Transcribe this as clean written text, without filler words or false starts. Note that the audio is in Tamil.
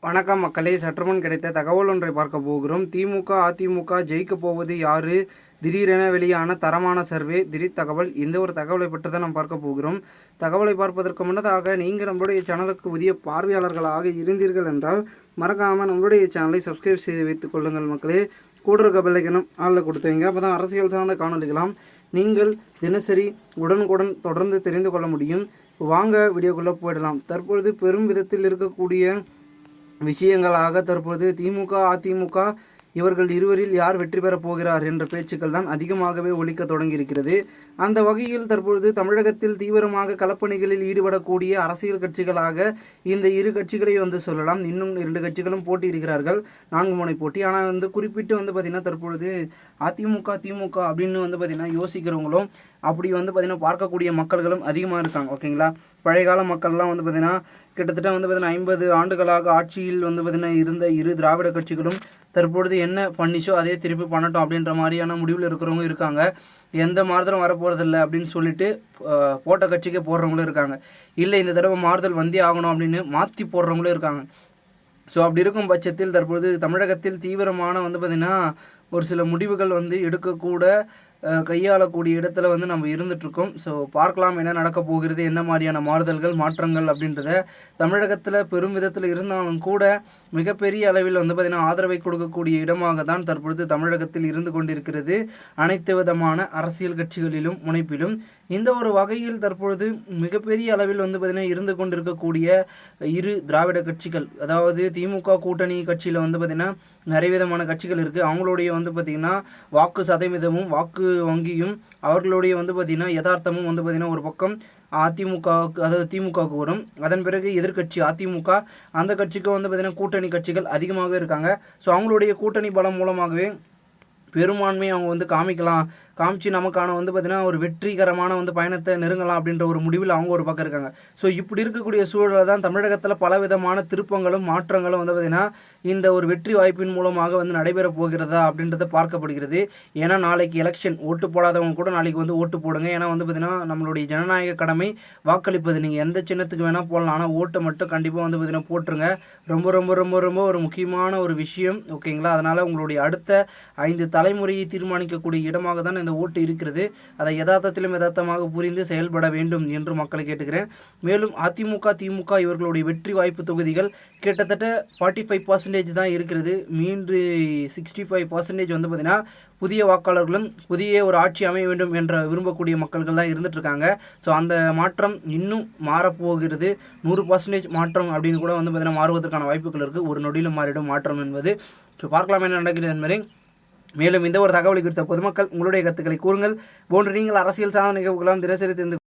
வணக்கம் மக்களே, சற்றுமுன் கிடைத்த தகவல் ஒன்றை பார்க்க போகிறோம். திமுக அதிமுக ஜெயிக்க போவது யாரு? திடீரென வெளியான தரமான சர்வே திடீர் தகவல். இந்த ஒரு தகவலை பற்றி தான் நாம் பார்க்க போகிறோம். தகவலை பார்ப்பதற்கு முன்னதாக நீங்கள் நம்மளுடைய சேனலுக்கு புதிய பார்வையாளர்களாக இருந்தீர்கள் என்றால் மறக்காமல் நம்மளுடைய சேனலை சப்ஸ்கிரைப் செய்து வைத்துக் கொள்ளுங்கள் மக்களே. கூட இருக்க பெல்லைக்கனும் ஆளில் கொடுத்துங்க. அப்போ தான் அரசியல் சார்ந்த காணொலிகளாம் நீங்கள் தினசரி உடனுக்குடன் தொடர்ந்து தெரிந்து கொள்ள முடியும். வாங்க வீடியோக்குள்ளே போயிடலாம். தற்பொழுது பெரும் விதத்தில் இருக்கக்கூடிய விஷயங்களாக தற்போது திமுக அதிமுக இவர்கள் இருவரில் யார் வெற்றி பெறப் போகிறார் என்ற பேச்சுக்கள் தான் அதிகமாகவே ஒலிக்க தொடங்கியிருக்கிறது. அந்த வகையில் தற்பொழுது தமிழகத்தில் தீவிரமாக களப்பணிகளில் ஈடுபடக்கூடிய அரசியல் கட்சிகளாக இந்த இரு கட்சிகளை சொல்லலாம். இன்னும் 2 கட்சிகளும் போட்டியிடுகிறார்கள், 4 முனை போட்டி. ஆனால் குறிப்பிட்டு பார்த்திங்கன்னா தற்பொழுது அதிமுக திமுக அப்படின்னு பார்த்திங்கன்னா யோசிக்கிறவங்களும் அப்படி பார்த்திங்கன்னா பார்க்கக்கூடிய மக்கள்களும் அதிகமாக இருக்காங்க. ஓகேங்களா, பழைய கால மக்கள்லாம் பார்த்திங்கன்னா கிட்டத்தட்ட பார்த்திங்கன்னா 50 ஆண்டுகளாக ஆட்சியில் பார்த்திங்கன்னா இருந்த இரு திராவிட கட்சிகளும் தற்பொழுது என்ன பண்ணிச்சோ அதே திருப்பி பண்ணட்டும் அப்படின்ற மாதிரியான முடிவில் இருக்கிறவங்க இருக்காங்க. எந்த மாறுதலும் வரப்போகிறதில்லை அப்படின்னு சொல்லிட்டு போட்ட கட்சிக்கே போடுறவங்களும் இருக்காங்க. இல்லை இந்த தடவை மாறுதல் வந்தே ஆகணும் அப்படின்னு மாற்றி போடுறவங்களும் இருக்காங்க. ஸோ அப்படி இருக்கும் பட்சத்தில் தற்பொழுது தமிழகத்தில் தீவிரமான பார்த்திங்கன்னா ஒரு சில முடிவுகள் எடுக்கக்கூட கையாளக்கூடிய இடத்துல நம்ம இருந்துகிட்ருக்கோம். ஸோ பார்க்கலாம் என்ன நடக்க போகிறது, என்ன மாதிரியான மாறுதல்கள் மாற்றங்கள் அப்படின்றத. தமிழகத்தில் பெரும் விதத்தில் இருந்தாலும் கூட மிகப்பெரிய அளவில் பார்த்திங்கன்னா ஆதரவை கொடுக்கக்கூடிய இடமாக தான் தற்பொழுது தமிழகத்தில் இருந்து கொண்டிருக்கிறது அனைத்து விதமான அரசியல் கட்சிகளிலும் முனைப்பிலும். இந்த ஒரு வகையில் தற்பொழுது மிகப்பெரிய அளவில் பார்த்திங்கன்னா இருந்து கொண்டிருக்கக்கூடிய இரு திராவிட கட்சிகள், அதாவது திமுக கூட்டணி கட்சியில் பார்த்திங்கன்னா நிறைய விதமான கட்சிகள் இருக்குது. அவங்களுடைய பார்த்திங்கன்னா வாக்கு சதவீதமும் வாக்கு வங்கியும் அவர்களுடைய பார்த்திங்கன்னா யதார்த்தமும் பார்த்திங்கன்னா ஒரு பக்கம் அதிமுகவுக்கு, அதாவது திமுகவுக்கு வரும். அதன் பிறகு எதிர்கட்சி அதிமுக, அந்த கட்சிக்கும் பார்த்திங்கன்னா கூட்டணி கட்சிகள் அதிகமாகவே இருக்காங்க. ஸோ அவங்களுடைய கூட்டணி பலம் மூலமாகவே பெரும்பான்மையை அவங்க காமிச்சு நமக்கான பார்த்திங்கன்னா ஒரு வெற்றிகரமான பயணத்தை நெருங்கலாம் அப்படின்ற ஒரு முடிவில் அவங்க ஒரு பக்கம் இருக்காங்க. ஸோ இப்படி இருக்கக்கூடிய சூழலில் தான் தமிழகத்தில் பலவிதமான திருப்பங்களும் மாற்றங்களும் பார்த்திங்கன்னா இந்த ஒரு வெற்றி வாய்ப்பின் மூலமாக நடைபெற போகிறதா அப்படின்றத பார்க்கப்படுகிறது. ஏன்னா நாளைக்கு எலெக்ஷன், ஓட்டு போடாதவங்க கூட நாளைக்கு ஓட்டு போடுங்க. ஏன்னா பார்த்திங்கன்னா நம்மளுடைய ஜனநாயக கடமை வாக்களிப்பது. நீங்கள் எந்த சின்னத்துக்கு வேணால் போடலாம், ஆனால் ஓட்டை மட்டும் கண்டிப்பாக பார்த்திங்கன்னா போட்டுருங்க. ரொம்ப ரொம்ப ரொம்ப ரொம்ப ஒரு முக்கியமான ஒரு விஷயம். ஓகேங்களா, அதனால் உங்களுடைய அடுத்த 5 தலைமுறையை தீர்மானிக்கக்கூடிய இடமாக தான் இந்த ஓட்டு இருக்கிறது. அதை யதார்த்தமாக புரிந்து செயல்பட வேண்டும் என்று மக்களை கேட்டுக்கிறேன். மேலும் அதிமுக திமுக இவர்களுடைய வெற்றி வாய்ப்பு தொகுதிகள் கிட்டத்தட்ட 45% தான் இருக்கிறது. மீண்டு 65% பார்த்திங்கன்னா புதிய வாக்காளர்களும் புதிய ஒரு ஆட்சி அமைய வேண்டும் என்ற விரும்பக்கூடிய மக்கள்கள் தான் இருந்துட்டு இருக்காங்க. ஸோ அந்த மாற்றம் இன்னும் மாறப்போகிறது. 100% மாற்றம் அப்படின்னு கூட பார்த்திங்கன்னா மாறுவதற்கான வாய்ப்புகள் இருக்குது. ஒரு நொடியில் மாறிடும் மாற்றம் என்பது. ஸோ பார்க்கலாம் என்ன நடக்கிறது என்பதை. மேலும் இந்த ஒரு தகவலை குறித்த பொதுமக்கள் உங்களுடைய கருத்துக்களை கூறுங்கள். போன்று நீங்கள் அரசியல் சாதனை நிகழ்வுகளாம் தினசரி தெரிந்து